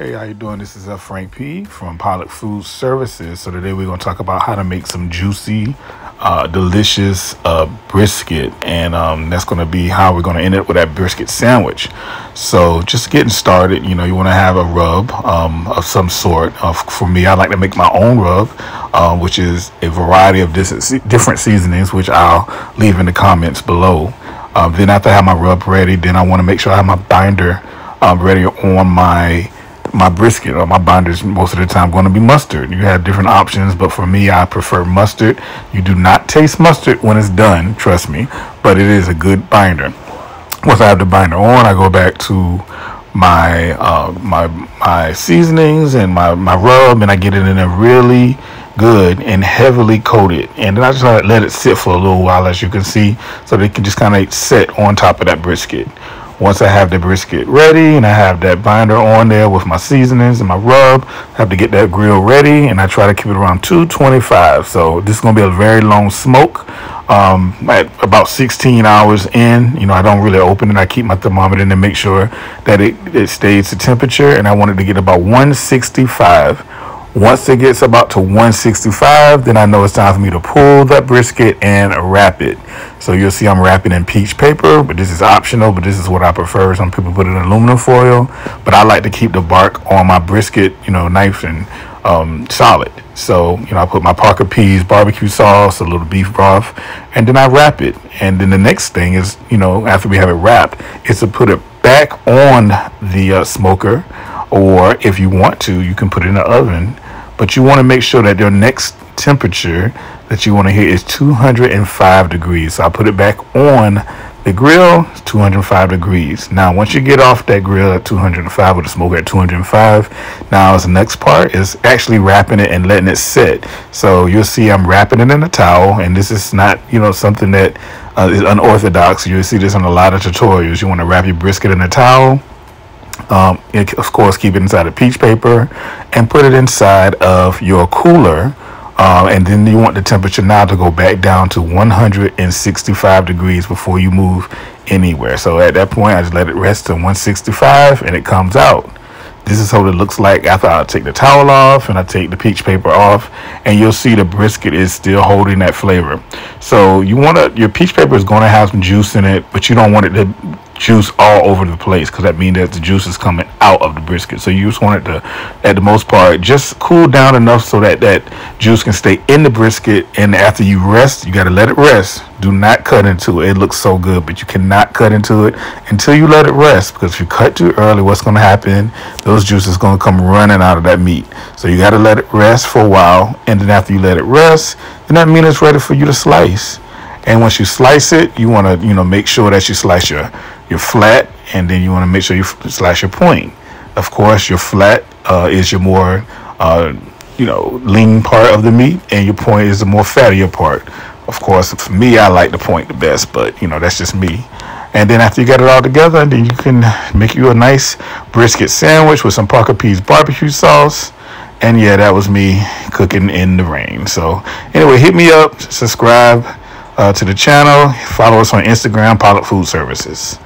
Hey, how you doing? This is Frank P from Pollock Food Services. So today we're going to talk about how to make some juicy, delicious brisket, and that's going to be how we're going to end it with that brisket sandwich. So just getting started, you want to have a rub of some sort. For me, I like to make my own rub, which is a variety of different seasonings, which I'll leave in the comments below. Then after I have my rub ready, then I want to make sure I have my binder ready on my brisket, or my binders most of the time going to be mustard. You have different options, but for me, I prefer mustard. You do not taste mustard when it's done, trust me, but it is a good binder. Once I have the binder on, I go back to my my seasonings and my rub, and I get it in there really good and heavily coated, and then I just let it sit for a little while, as you can see, so they can just kind of sit on top of that brisket. Once I have the brisket ready and I have that binder on there with my seasonings and my rub, I have to get that grill ready, and I try to keep it around 225. So this is going to be a very long smoke. At about 16 hours in, I don't really open it. I keep my thermometer in to make sure that it stays the temperature, and I want it to get about 165. Once it gets about to 165, then I know it's time for me to pull that brisket and wrap it. So you'll see I'm wrapping in peach paper, but this is optional, but this is what I prefer. Some people put it in aluminum foil, but I like to keep the bark on my brisket, nice and solid. So, I put my Parker peas, barbecue sauce, a little beef broth, and then I wrap it. And then the next thing is, after we have it wrapped, is to put it back on the smoker, or if you want to, you can put it in the oven. But you want to make sure that your next temperature that you want to hit is 205 degrees. So I put it back on the grill, 205 degrees. Now, once you get off that grill at 205 with the smoker at 205, now the next part is actually wrapping it and letting it sit. So you'll see I'm wrapping it in a towel, and this is not, something that is unorthodox. You'll see this in a lot of tutorials. You want to wrap your brisket in a towel. Of course, keep it inside of peach paper and put it inside of your cooler. And then you want the temperature now to go back down to 165 degrees before you move anywhere. So at that point, I just let it rest to 165, and it comes out. This is what it looks like after I take the towel off and I take the peach paper off, and you'll see the brisket is still holding that flavor. So your peach paper is going to have some juice in it, but you don't want it to juice all over the place, because that means that the juice is coming out of the brisket. So you just want it to, at the most part, just cool down enough so that that juice can stay in the brisket. And after you rest, you got to let it rest. Do not cut into it. It looks so good, but you cannot cut into it until you let it rest, because if you cut too early, what's going to happen? Those juices going to come running out of that meat. So you got to let it rest for a while, and then after you let it rest, then that means it's ready for you to slice. And once you slice it, you want to make sure that you slice your flat, and then you want to make sure you slice your point. Of course, your flat is your more lean part of the meat, and your point is the more fattier part. Of course, for me, I like the point the best, but that's just me. And then after you got it all together, then you can make you a nice brisket sandwich with some Parker peas barbecue sauce. And yeah, that was me cooking in the rain. So anyway, hit me up, subscribe to the channel, follow us on Instagram, Pollock Food Services.